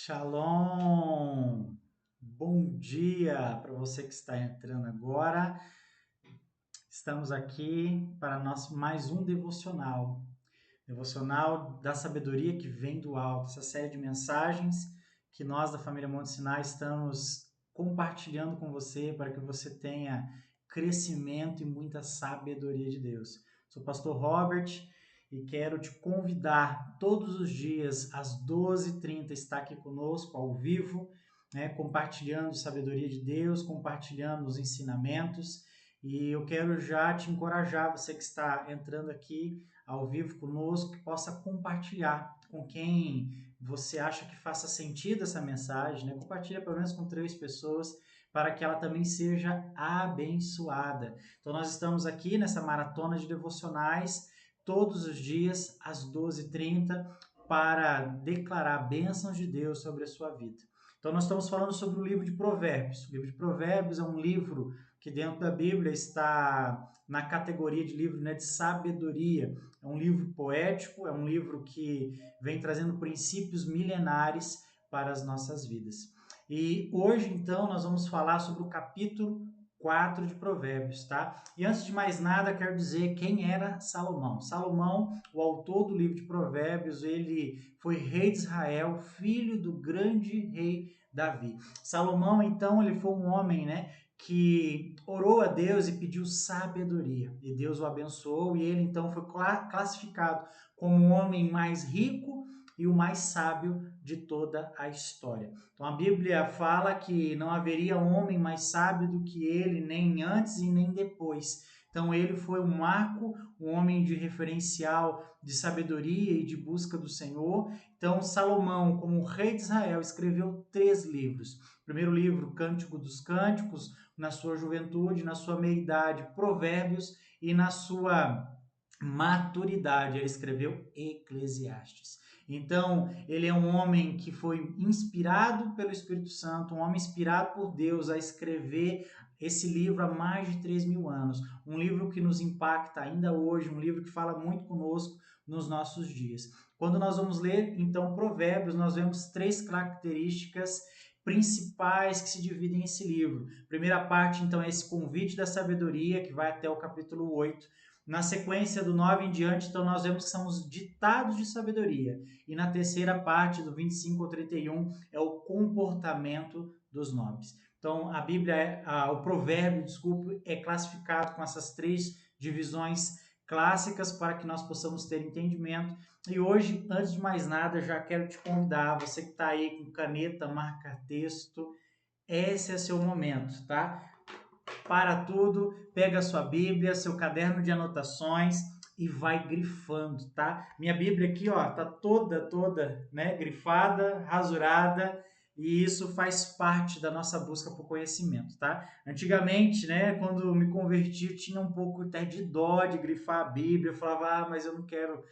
Shalom! Bom dia para você que está entrando agora. Estamos aqui para mais um devocional da sabedoria que vem do alto. Essa série de mensagens que nós da família Monte Sinai estamos compartilhando com você para que você tenha crescimento e muita sabedoria de Deus. Sou o pastor Robert e quero te convidar todos os dias às 12h30 estar aqui conosco ao vivo, compartilhando sabedoria de Deus, compartilhando os ensinamentos. E eu quero já te encorajar, você que está entrando aqui ao vivo conosco, que possa compartilhar com quem você acha que faça sentido essa mensagem, né? Compartilha pelo menos com 3 pessoas para que ela também seja abençoada. Então nós estamos aqui nessa maratona de devocionais todos os dias às 12h30 para declarar bênçãos de Deus sobre a sua vida. Então nós estamos falando sobre o livro de Provérbios. O livro de Provérbios é um livro que dentro da Bíblia está na categoria de livro, de sabedoria. É um livro poético, é um livro que vem trazendo princípios milenares para as nossas vidas. E hoje, então, nós vamos falar sobre o capítulo 4 de Provérbios, tá? E antes de mais nada, quero dizer quem era Salomão. Salomão, o autor do livro de Provérbios, ele foi rei de Israel, filho do grande rei Davi. Salomão, então, ele foi um homem, que orou a Deus e pediu sabedoria. E Deus o abençoou e ele, então, foi classificado como o homem mais rico e o mais sábio de toda a história. Então a Bíblia fala que não haveria homem mais sábio do que ele, nem antes e nem depois. Então ele foi um marco, um homem de referencial de sabedoria e de busca do Senhor. Então Salomão, como rei de Israel, escreveu 3 livros. O primeiro livro, Cântico dos Cânticos, na sua juventude, na sua meia-idade, Provérbios, e na sua maturidade ele escreveu Eclesiastes. Então, ele é um homem que foi inspirado pelo Espírito Santo, um homem inspirado por Deus a escrever esse livro há mais de 3.000 anos. Um livro que nos impacta ainda hoje, um livro que fala muito conosco nos nossos dias. Quando nós vamos ler, então, Provérbios, nós vemos 3 características principais que se dividem nesse livro. A primeira parte, então, é esse convite da sabedoria, que vai até o capítulo 8. Na sequência do 9 em diante, então, nós vemos que são os ditados de sabedoria. E na terceira parte, do 25 ao 31, é o comportamento dos nobres. Então, a Bíblia, o provérbio, é classificado com essas 3 divisões clássicas para que nós possamos ter entendimento. E hoje, antes de mais nada, já quero te convidar, você que está aí com caneta, marca-texto, esse é seu momento, tá? Para tudo, pega a sua Bíblia, seu caderno de anotações e vai grifando, tá? Minha Bíblia aqui, ó, tá toda, grifada, rasurada, e isso faz parte da nossa busca por conhecimento, tá? Antigamente, quando me converti, eu tinha um pouco até de dó de grifar a Bíblia, eu falava, mas eu não quero,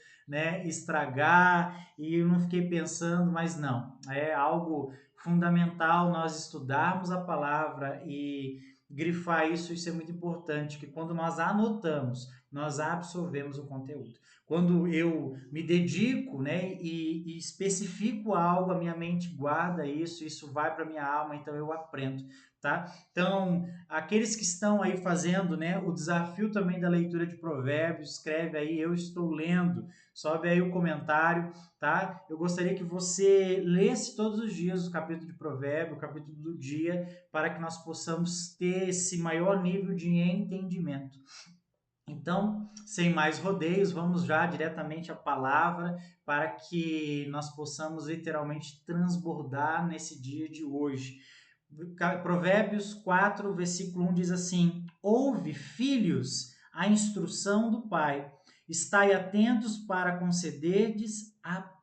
estragar, e eu não fiquei pensando, mas não, é algo fundamental nós estudarmos a palavra e grifar isso é muito importante, que quando nós anotamos, nós absorvemos o conteúdo. Quando eu me dedico, e especifico algo, a minha mente guarda isso vai para minha alma, então eu aprendo, tá? Então, aqueles que estão aí fazendo, o desafio também da leitura de Provérbios, escreve aí, eu estou lendo, sobe aí o comentário, tá? Eu gostaria que você lesse todos os dias o capítulo de Provérbio, o capítulo do dia, para que nós possamos ter esse maior nível de entendimento. Então, sem mais rodeios, vamos já diretamente à palavra para que nós possamos literalmente transbordar nesse dia de hoje. Provérbios 4, versículo 1 diz assim: Ouve, filhos, a instrução do Pai. Estai atentos para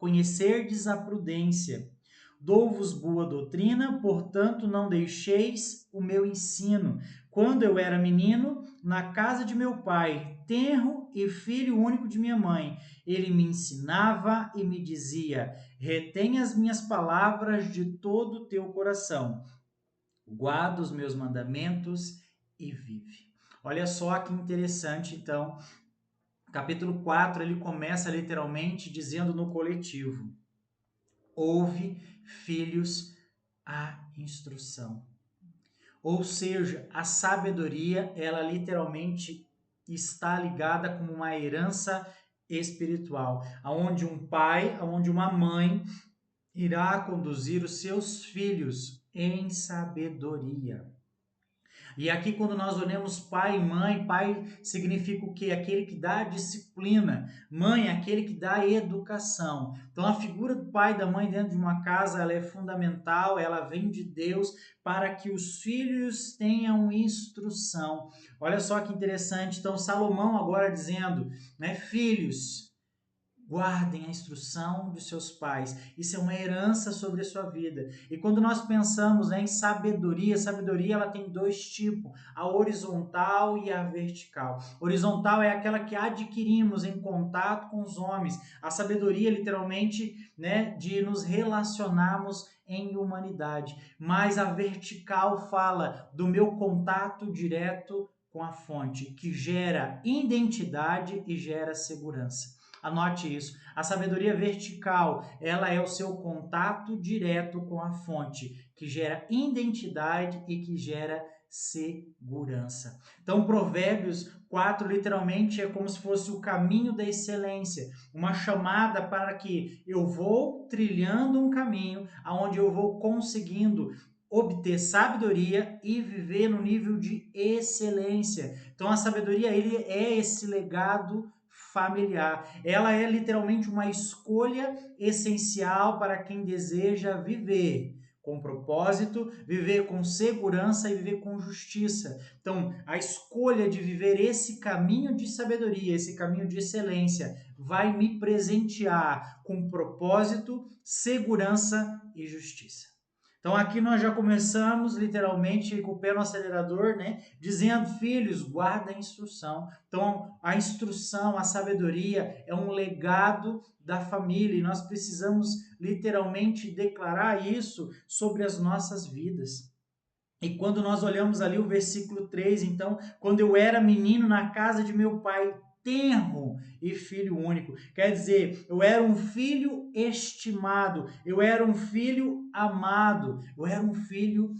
conhecerdes a prudência. Dou-vos boa doutrina, portanto não deixeis o meu ensino. Quando eu era menino, na casa de meu pai, tenro e filho único de minha mãe, ele me ensinava e me dizia: retém as minhas palavras de todo o teu coração. Guarda os meus mandamentos e vive. Olha só que interessante, então, capítulo 4, ele começa literalmente dizendo no coletivo: Ouve, filhos, a instrução. Ou seja, a sabedoria, ela literalmente está ligada como uma herança espiritual, aonde um pai, aonde uma mãe irá conduzir os seus filhos em sabedoria. E aqui, quando nós olhamos pai e mãe, pai significa o quê? Aquele que dá disciplina. Mãe, aquele que dá educação. Então, a figura do pai e da mãe dentro de uma casa, ela é fundamental, ela vem de Deus para que os filhos tenham instrução. Olha só que interessante. Então, Salomão agora dizendo, né, filhos, guardem a instrução de seus pais. Isso é uma herança sobre a sua vida. E quando nós pensamos, né, em sabedoria, sabedoria ela tem dois tipos, a horizontal e a vertical. Horizontal é aquela que adquirimos em contato com os homens. A sabedoria, literalmente, né, de nos relacionarmos em humanidade. Mas a vertical fala do meu contato direto com a fonte, que gera identidade e gera segurança. Anote isso. A sabedoria vertical, ela é o seu contato direto com a fonte, que gera identidade e que gera segurança. Então, Provérbios 4 literalmente é como se fosse o caminho da excelência, uma chamada para que eu vou trilhando um caminho aonde eu vou conseguindo obter sabedoria e viver no nível de excelência. Então, a sabedoria ele é esse legado familiar. Ela é literalmente uma escolha essencial para quem deseja viver com propósito, viver com segurança e viver com justiça. Então, a escolha de viver esse caminho de sabedoria, esse caminho de excelência, vai me presentear com propósito, segurança e justiça. Então aqui nós já começamos literalmente com o pé no acelerador, né? Dizendo, filhos, guarda a instrução. Então a instrução, a sabedoria é um legado da família e nós precisamos literalmente declarar isso sobre as nossas vidas. E quando nós olhamos ali o versículo 3, então, quando eu era menino na casa de meu pai, tenro e filho único. Quer dizer, eu era um filho estimado, eu era um filho amado, eu era um filho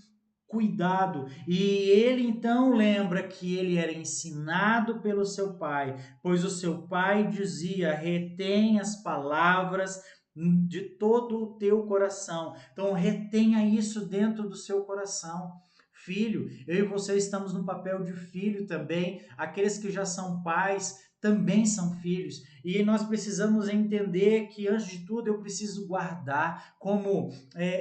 cuidado. E ele então lembra que ele era ensinado pelo seu pai, pois o seu pai dizia: retém as palavras de todo o teu coração. Então retenha isso dentro do seu coração. Filho, eu e você estamos no papel de filho também. Aqueles que já são pais também são filhos. E nós precisamos entender que, antes de tudo, eu preciso guardar como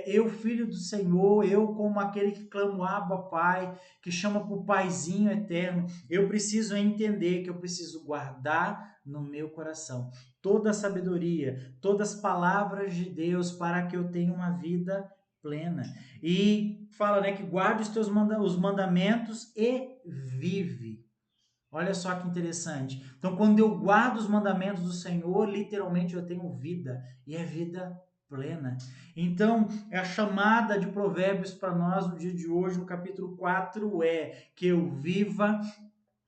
eu, filho do Senhor, eu como aquele que clama Abba Pai, que chama para o Paizinho eterno, eu preciso entender que eu preciso guardar no meu coração toda a sabedoria, todas as palavras de Deus para que eu tenha uma vida plena. E fala, né, que guarde os mandamentos e vive. Olha só que interessante. Então, quando eu guardo os mandamentos do Senhor, literalmente eu tenho vida, e é vida plena. Então, a chamada de Provérbios para nós no dia de hoje, no capítulo 4, é que eu viva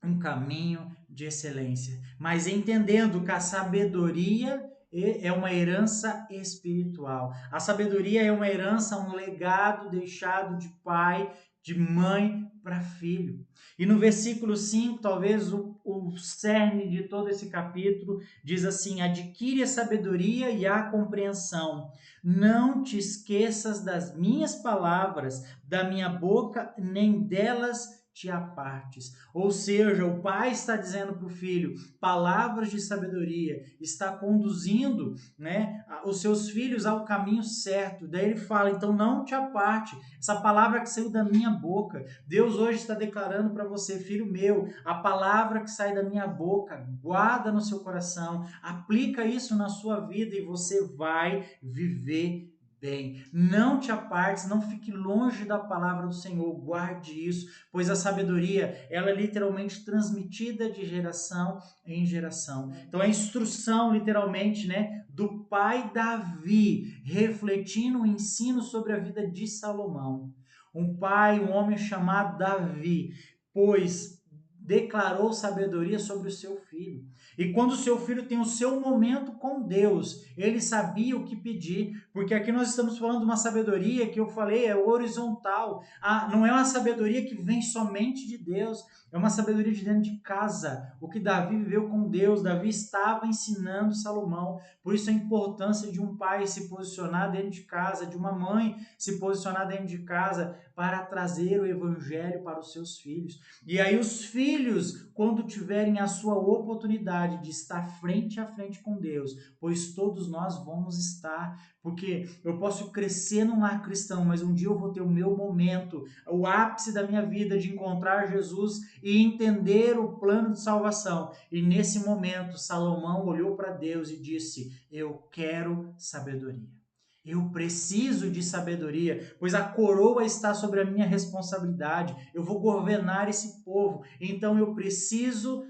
um caminho de excelência, mas entendendo que a sabedoria é uma herança espiritual. A sabedoria é uma herança, um legado deixado de pai, de mãe para filho. E no versículo 5, talvez o cerne de todo esse capítulo, diz assim: adquire a sabedoria e a compreensão. Não te esqueças das minhas palavras, da minha boca, nem delas te apartes. Ou seja, o pai está dizendo para o filho palavras de sabedoria, está conduzindo, né, os seus filhos ao caminho certo. Daí ele fala, então não te aparte. Essa palavra que saiu da minha boca, Deus hoje está declarando para você, filho meu, a palavra que sai da minha boca, guarda no seu coração, aplica isso na sua vida e você vai viver bem. Não te apartes, não fique longe da palavra do Senhor, guarde isso, pois a sabedoria, ela é literalmente transmitida de geração em geração. Então a instrução, literalmente, né, do pai Davi, refletindo o ensino sobre a vida de Salomão. Um pai, um homem chamado Davi, pois declarou sabedoria sobre o seu filho. E quando o seu filho tem o seu momento com Deus, ele sabia o que pedir, porque aqui nós estamos falando de uma sabedoria que eu falei, é horizontal. Não é uma sabedoria que vem somente de Deus, é uma sabedoria de dentro de casa. O que Davi viveu com Deus, Davi estava ensinando Salomão. Por isso a importância de um pai se posicionar dentro de casa, de uma mãe se posicionar dentro de casa para trazer o evangelho para os seus filhos. E aí os filhos, quando tiverem a sua oportunidade de estar frente a frente com Deus, pois todos nós vamos estar, porque eu posso crescer num lar cristão, mas um dia eu vou ter o meu momento, o ápice da minha vida de encontrar Jesus e entender o plano de salvação. E nesse momento, Salomão olhou para Deus e disse: eu quero sabedoria. Eu preciso de sabedoria, pois a coroa está sobre a minha responsabilidade. Eu vou governar esse povo, então eu preciso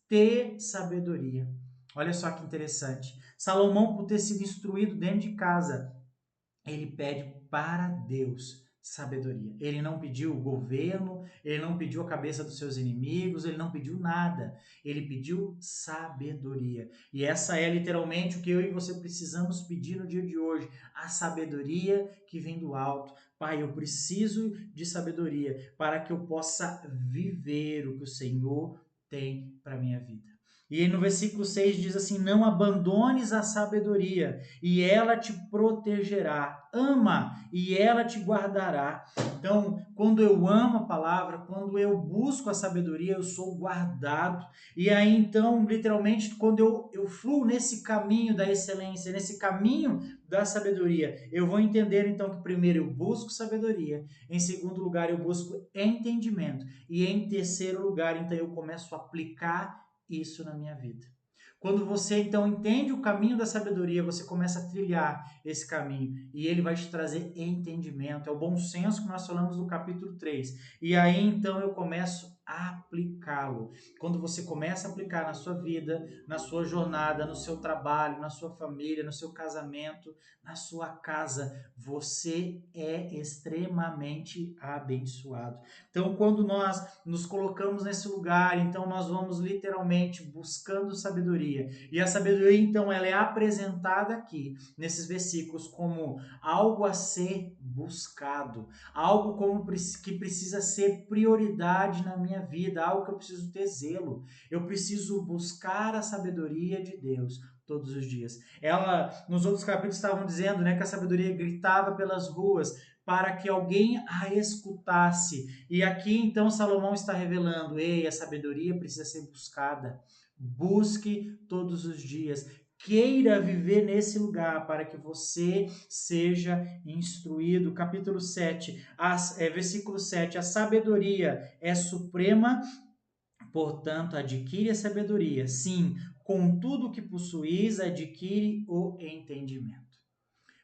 ter sabedoria. Olha só que interessante. Salomão, por ter sido instruído dentro de casa, ele pede para Deus sabedoria. Ele não pediu o governo, ele não pediu a cabeça dos seus inimigos, ele não pediu nada. Ele pediu sabedoria. E essa é literalmente o que eu e você precisamos pedir no dia de hoje, a sabedoria que vem do alto. Pai, eu preciso de sabedoria para que eu possa viver o que o Senhor tem para minha vida. E aí no versículo 6 diz assim: não abandones a sabedoria, e ela te protegerá. Ama, e ela te guardará. Então, quando eu amo a palavra, quando eu busco a sabedoria, eu sou guardado. E aí, então, literalmente, quando eu fluo nesse caminho da excelência, nesse caminho da sabedoria, eu vou entender, então, que primeiro eu busco sabedoria, em segundo lugar, eu busco entendimento, e em terceiro lugar, então, eu começo a aplicar isso na minha vida. Quando você então entende o caminho da sabedoria, você começa a trilhar esse caminho e ele vai te trazer entendimento. É o bom senso que nós falamos no capítulo 3. E aí então eu começo a aplicá-lo. Quando você começa a aplicar na sua vida, na sua jornada, no seu trabalho, na sua família, no seu casamento, na sua casa, você é extremamente abençoado. Então, quando nós nos colocamos nesse lugar, então nós vamos literalmente buscando sabedoria. E a sabedoria, então, ela é apresentada aqui, nesses versículos, como algo a ser buscado, algo como que precisa ser prioridade na minha vida, algo que eu preciso ter zelo. Eu preciso buscar a sabedoria de Deus todos os dias. Ela, nos outros capítulos, estavam dizendo, né, que a sabedoria gritava pelas ruas para que alguém a escutasse. E aqui então Salomão está revelando: ei, a sabedoria precisa ser buscada. Busque todos os dias. Queira viver nesse lugar para que você seja instruído. Capítulo 7, versículo 7. A sabedoria é suprema, portanto, adquire a sabedoria. Sim, com tudo que possuís, adquire o entendimento.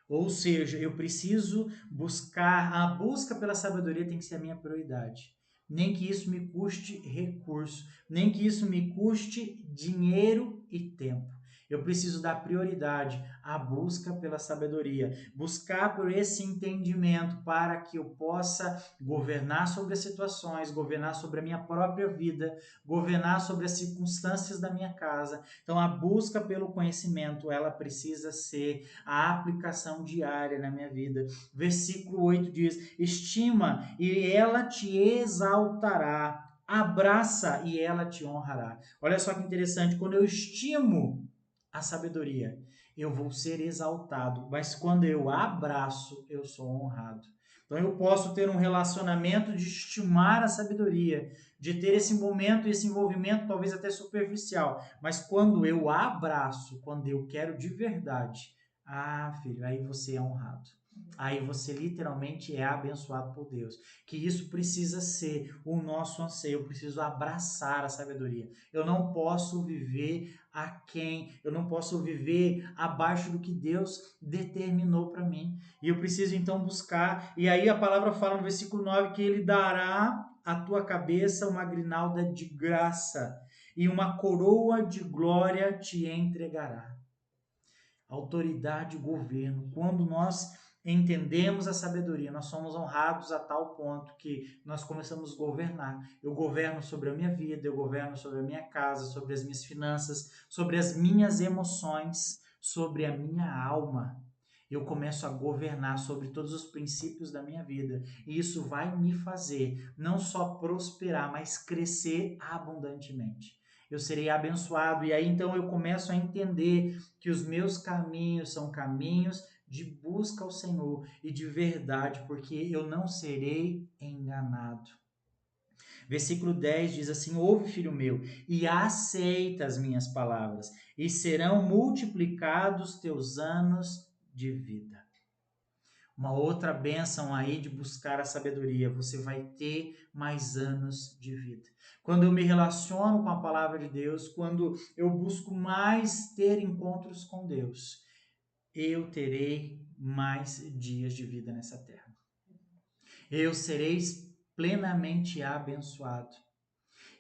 Ou seja, eu preciso buscar, a busca pela sabedoria tem que ser a minha prioridade. Nem que isso me custe recurso, nem que isso me custe dinheiro e tempo. Eu preciso dar prioridade à busca pela sabedoria, buscar por esse entendimento para que eu possa governar sobre as situações, governar sobre a minha própria vida, governar sobre as circunstâncias da minha casa. Então, a busca pelo conhecimento, ela precisa ser a aplicação diária na minha vida. Versículo 8 diz: estima e ela te exaltará, abraça e ela te honrará. Olha só que interessante, quando eu estimo a sabedoria, eu vou ser exaltado, mas quando eu abraço, eu sou honrado. Então eu posso ter um relacionamento de estimar a sabedoria, de ter esse momento e esse envolvimento talvez até superficial, mas quando eu abraço, quando eu quero de verdade, filho, aí você é honrado. Aí você literalmente é abençoado por Deus. Que isso precisa ser o nosso anseio. Eu preciso abraçar a sabedoria. Eu não posso viver aquém. Eu não posso viver abaixo do que Deus determinou para mim. E eu preciso então buscar. E aí a palavra fala no versículo 9 que ele dará à tua cabeça uma grinalda de graça e uma coroa de glória te entregará. Autoridade, governo. Quando nós entendemos a sabedoria, nós somos honrados a tal ponto que nós começamos a governar. Eu governo sobre a minha vida, eu governo sobre a minha casa, sobre as minhas finanças, sobre as minhas emoções, sobre a minha alma. Eu começo a governar sobre todos os princípios da minha vida. E isso vai me fazer não só prosperar, mas crescer abundantemente. Eu serei abençoado. E aí então eu começo a entender que os meus caminhos são caminhos de busca ao Senhor e de verdade, porque eu não serei enganado. Versículo 10 diz assim: Ouve, filho meu, e aceita as minhas palavras, e serão multiplicados teus anos de vida. Uma outra bênção aí de buscar a sabedoria, você vai ter mais anos de vida. Quando eu me relaciono com a palavra de Deus, quando eu busco mais ter encontros com Deus, eu terei mais dias de vida nessa terra. Eu serei plenamente abençoado.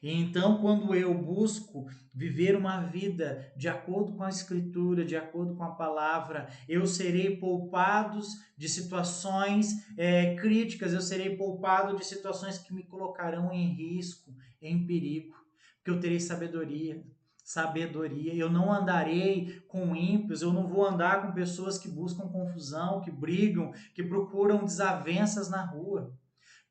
E então, quando eu busco viver uma vida de acordo com a Escritura, de acordo com a palavra, eu serei poupado de situações críticas, eu serei poupado de situações que me colocarão em risco, em perigo, porque eu terei sabedoria. Eu não andarei com ímpios, eu não vou andar com pessoas que buscam confusão, que brigam, que procuram desavenças na rua.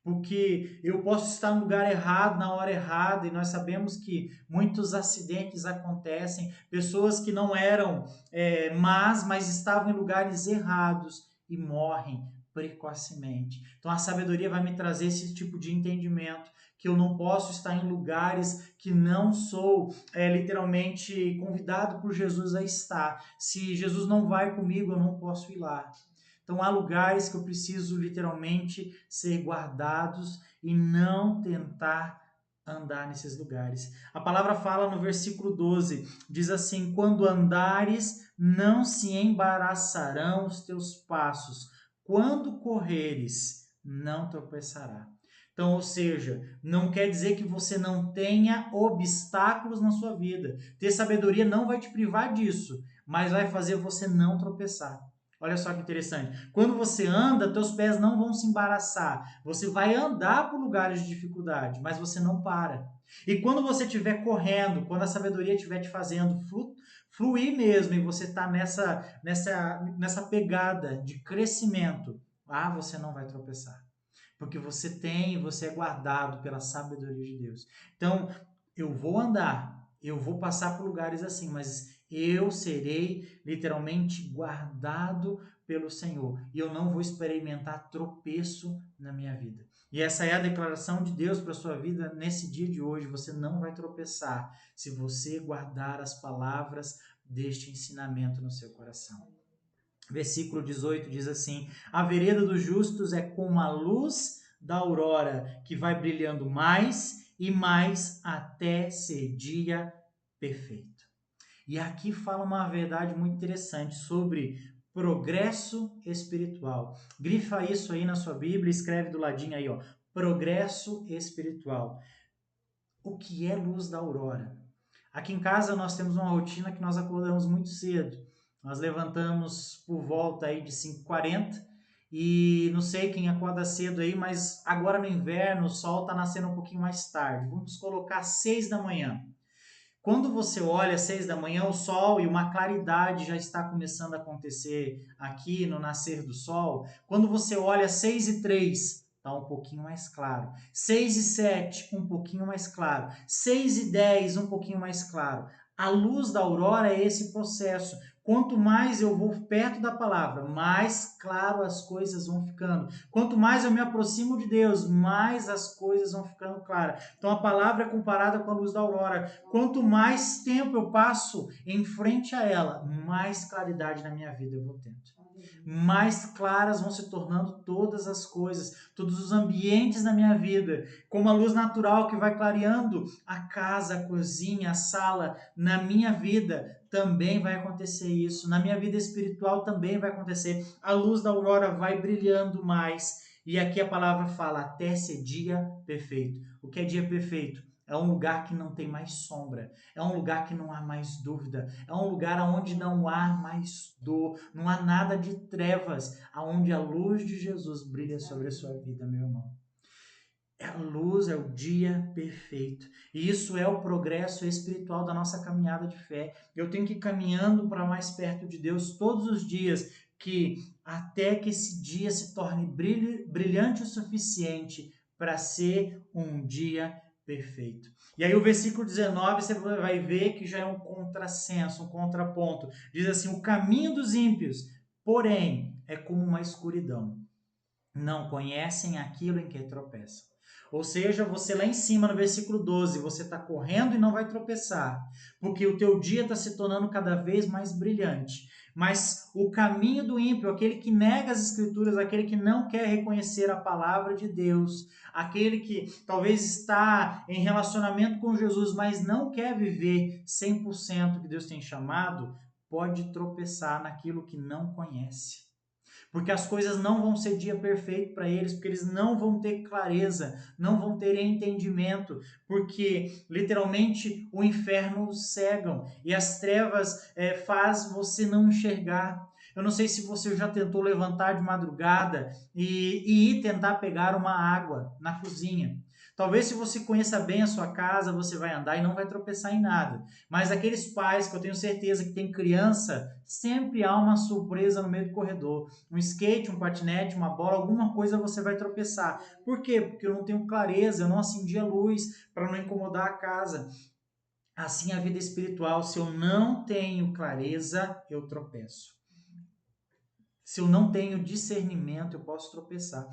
Porque eu posso estar no lugar errado, na hora errada, e nós sabemos que muitos acidentes acontecem, pessoas que não eram más, mas estavam em lugares errados e morrem precocemente. Então a sabedoria vai me trazer esse tipo de entendimento, que eu não posso estar em lugares que não sou literalmente convidado por Jesus a estar. Se Jesus não vai comigo, eu não posso ir lá. Então há lugares que eu preciso literalmente ser guardados e não tentar andar nesses lugares. A palavra fala no versículo 12, diz assim: quando andares, não se embaraçarão os teus passos, quando correres, não tropeçará. Então, ou seja, não quer dizer que você não tenha obstáculos na sua vida. Ter sabedoria não vai te privar disso, mas vai fazer você não tropeçar. Olha só que interessante. Quando você anda, teus pés não vão se embaraçar. Você vai andar por lugares de dificuldade, mas você não para. E quando você estiver correndo, quando a sabedoria estiver te fazendo fluir mesmo, e você está nessa pegada de crescimento, você não vai tropeçar. Porque você é guardado pela sabedoria de Deus. Então, eu vou andar, eu vou passar por lugares assim, mas eu serei literalmente guardado pelo Senhor. E eu não vou experimentar tropeço na minha vida. E essa é a declaração de Deus para a sua vida nesse dia de hoje. Você não vai tropeçar se você guardar as palavras deste ensinamento no seu coração. Versículo 18 diz assim: a vereda dos justos é como a luz da aurora, que vai brilhando mais e mais até ser dia perfeito. E aqui fala uma verdade muito interessante sobre progresso espiritual. Grifa isso aí na sua Bíblia, escreve do ladinho aí, ó, progresso espiritual. O que é luz da aurora? Aqui em casa nós temos uma rotina que nós acordamos muito cedo. Nós levantamos por volta aí de 5h40 e não sei quem acorda cedo aí, mas agora no inverno o sol está nascendo um pouquinho mais tarde. Vamos colocar 6 da manhã. Quando você olha às 6 da manhã, o sol e uma claridade já está começando a acontecer aqui no nascer do sol. Quando você olha às 6h03, está um pouquinho mais claro. 6h07, um pouquinho mais claro. 6h10, um pouquinho mais claro. A luz da aurora é esse processo. Quanto mais eu vou perto da palavra, mais claro as coisas vão ficando. Quanto mais eu me aproximo de Deus, mais as coisas vão ficando claras. Então a palavra é comparada com a luz da aurora. Quanto mais tempo eu passo em frente a ela, mais claridade na minha vida eu vou tendo. Mais claras vão se tornando todas as coisas, todos os ambientes da minha vida, como a luz natural que vai clareando a casa, a cozinha, a sala. Na minha vida também vai acontecer isso, na minha vida espiritual também vai acontecer. A luz da aurora vai brilhando mais, e aqui a palavra fala até ser dia perfeito. O que é dia perfeito? É um lugar que não tem mais sombra, é um lugar que não há mais dúvida, é um lugar onde não há mais dor, não há nada de trevas, aonde a luz de Jesus brilha sobre a sua vida, meu irmão. A luz, é o dia perfeito. E isso é o progresso espiritual da nossa caminhada de fé. Eu tenho que ir caminhando para mais perto de Deus todos os dias, até que esse dia se torne brilhante o suficiente para ser um dia perfeito. E aí o versículo 19 você vai ver que já é um contrassenso, um contraponto. Diz assim: o caminho dos ímpios, porém, é como uma escuridão. Não conhecem aquilo em que tropeçam. Ou seja, você lá em cima no versículo 12, você está correndo e não vai tropeçar, porque o teu dia está se tornando cada vez mais brilhante. Mas o caminho do ímpio, aquele que nega as escrituras, aquele que não quer reconhecer a palavra de Deus, aquele que talvez está em relacionamento com Jesus, mas não quer viver 100% o que Deus tem chamado, pode tropeçar naquilo que não conhece. Porque as coisas não vão ser dia perfeito para eles, porque eles não vão ter clareza, não vão ter entendimento, porque literalmente o inferno os cegam e as trevas faz você não enxergar. Eu não sei se você já tentou levantar de madrugada e ir tentar pegar uma água na cozinha. Talvez se você conheça bem a sua casa, você vai andar e não vai tropeçar em nada. Mas aqueles pais que eu tenho certeza que tem criança, sempre há uma surpresa no meio do corredor. Um skate, um patinete, uma bola, alguma coisa você vai tropeçar. Por quê? Porque eu não tenho clareza, eu não acendi a luz para não incomodar a casa. Assim a vida espiritual, se eu não tenho clareza, eu tropeço. Se eu não tenho discernimento, eu posso tropeçar.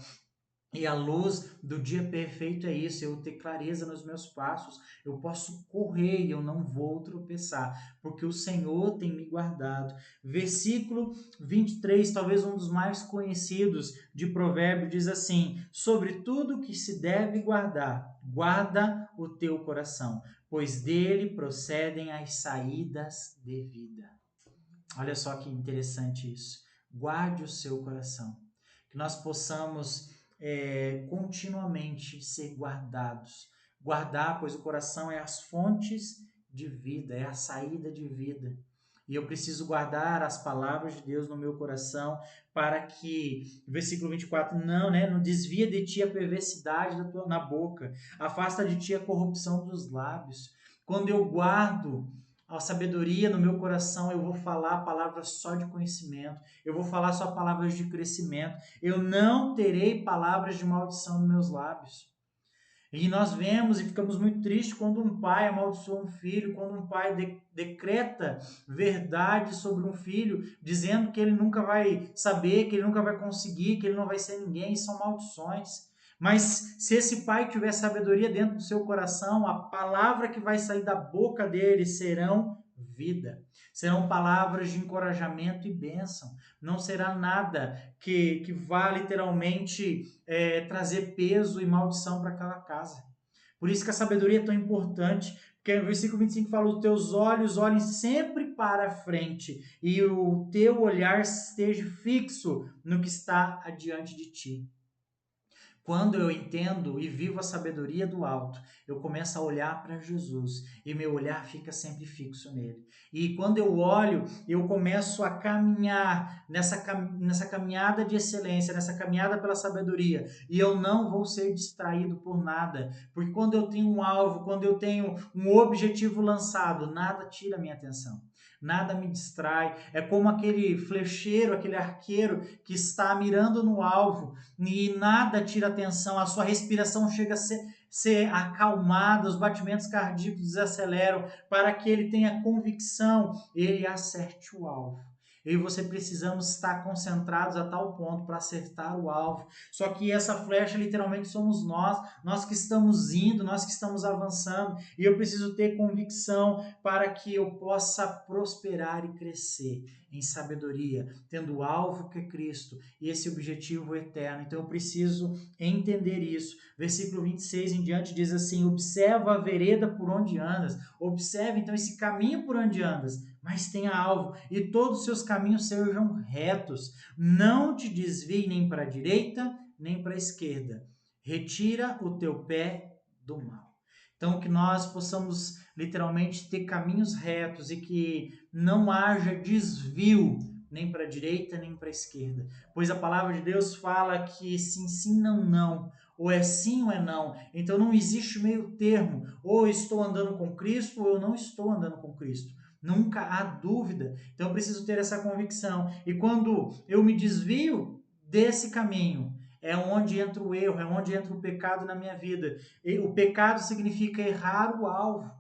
E a luz do dia perfeito é isso, eu ter clareza nos meus passos, eu posso correr e eu não vou tropeçar, porque o Senhor tem me guardado. Versículo 23, talvez um dos mais conhecidos de Provérbio, diz assim: sobre tudo que se deve guardar, guarda o teu coração, pois dele procedem as saídas de vida. Olha só que interessante isso. Guarde o seu coração, que nós possamos continuamente ser guardados. Guardar, pois o coração é as fontes de vida, é a saída de vida. E eu preciso guardar as palavras de Deus no meu coração para que, versículo 24, não desvia de ti a perversidade na boca, afasta de ti a corrupção dos lábios. Quando eu guardo a sabedoria no meu coração, eu vou falar palavras só de conhecimento, eu vou falar só palavras de crescimento, eu não terei palavras de maldição nos meus lábios. E nós vemos e ficamos muito tristes quando um pai amaldiçoa um filho, quando um pai decreta verdade sobre um filho, dizendo que ele nunca vai saber, que ele nunca vai conseguir, que ele não vai ser ninguém, e são maldições. Mas se esse pai tiver sabedoria dentro do seu coração, a palavra que vai sair da boca dele serão vida. Serão palavras de encorajamento e bênção. Não será nada que vá literalmente trazer peso e maldição para aquela casa. Por isso que a sabedoria é tão importante, porque no versículo 25 fala: os teus olhos olhem sempre para a frente e o teu olhar esteja fixo no que está adiante de ti. Quando eu entendo e vivo a sabedoria do alto, eu começo a olhar para Jesus e meu olhar fica sempre fixo nele. E quando eu olho, eu começo a caminhar nessa caminhada de excelência, nessa caminhada pela sabedoria. E eu não vou ser distraído por nada, porque quando eu tenho um alvo, quando eu tenho um objetivo lançado, nada tira a minha atenção. Nada me distrai. É como aquele flecheiro, aquele arqueiro que está mirando no alvo e nada tira atenção, a sua respiração chega a ser acalmada, os batimentos cardíacos desaceleram para que ele tenha convicção, ele acerte o alvo. Eu e você precisamos estar concentrados a tal ponto para acertar o alvo. Só que essa flecha literalmente somos nós que estamos indo, nós que estamos avançando. E eu preciso ter convicção para que eu possa prosperar e crescer em sabedoria, tendo o alvo que é Cristo e esse objetivo eterno. Então eu preciso entender isso. Versículo 26 em diante diz assim: observa a vereda por onde andas. Observe então esse caminho por onde andas, mas tenha alvo, e todos os seus caminhos sejam retos. Não te desvie nem para a direita, nem para a esquerda. Retira o teu pé do mal. Então, que nós possamos literalmente ter caminhos retos e que não haja desvio nem para a direita nem para a esquerda, pois a palavra de Deus fala que sim, sim, não, não, ou é sim ou é não. Então não existe meio termo, ou eu estou andando com Cristo ou eu não estou andando com Cristo. Nunca há dúvida. Então eu preciso ter essa convicção. E quando eu me desvio desse caminho, é onde entra o erro, é onde entra o pecado na minha vida. E o pecado significa errar o alvo.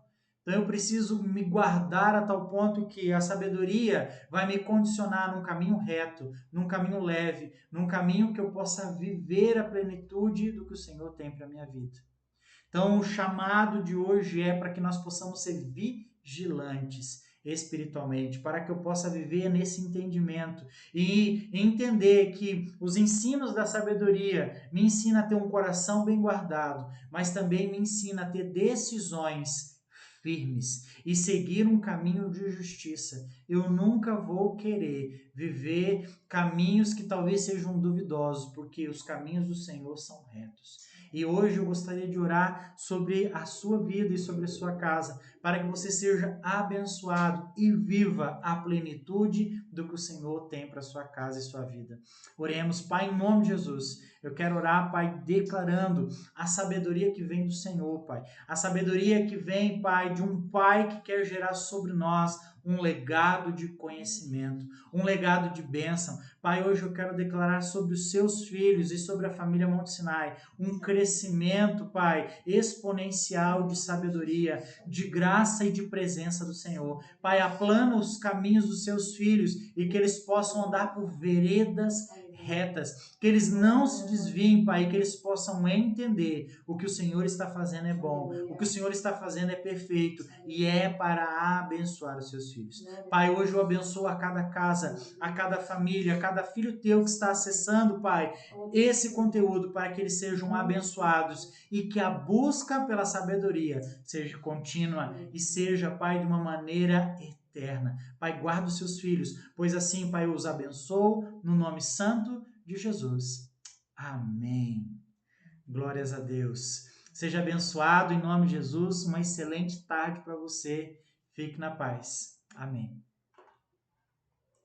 Então eu preciso me guardar a tal ponto que a sabedoria vai me condicionar num caminho reto, num caminho leve, num caminho que eu possa viver a plenitude do que o Senhor tem para a minha vida. Então, o chamado de hoje é para que nós possamos ser vigilantes espiritualmente, para que eu possa viver nesse entendimento e entender que os ensinos da sabedoria me ensinam a ter um coração bem guardado, mas também me ensina a ter decisões firmes e seguir um caminho de justiça. Eu nunca vou querer viver caminhos que talvez sejam duvidosos, porque os caminhos do Senhor são retos. E hoje eu gostaria de orar sobre a sua vida e sobre a sua casa, para que você seja abençoado e viva a plenitude do que o Senhor tem para a sua casa e sua vida. Oremos, Pai, em nome de Jesus. Eu quero orar, Pai, declarando a sabedoria que vem do Senhor, Pai. A sabedoria que vem, Pai, de um Pai que quer gerar sobre nós um legado de conhecimento, um legado de bênção. Pai, hoje eu quero declarar sobre os seus filhos e sobre a família Monte Sinai um crescimento, Pai, exponencial de sabedoria, de graça e de presença do Senhor. Pai, aplana os caminhos dos seus filhos e que eles possam andar por veredas retas, que eles não se desviem, Pai, e que eles possam entender o que o Senhor está fazendo é bom, o que o Senhor está fazendo é perfeito e é para abençoar os seus filhos. Pai, hoje eu abençoo a cada casa, a cada família, a cada filho teu que está acessando, Pai, esse conteúdo para que eles sejam abençoados e que a busca pela sabedoria seja contínua e seja, Pai, de uma maneira eterna. Pai, guarda os seus filhos, pois assim, Pai, eu os abençoo no nome santo de Jesus. Amém. Glórias a Deus. Seja abençoado em nome de Jesus. Uma excelente tarde para você. Fique na paz. Amém.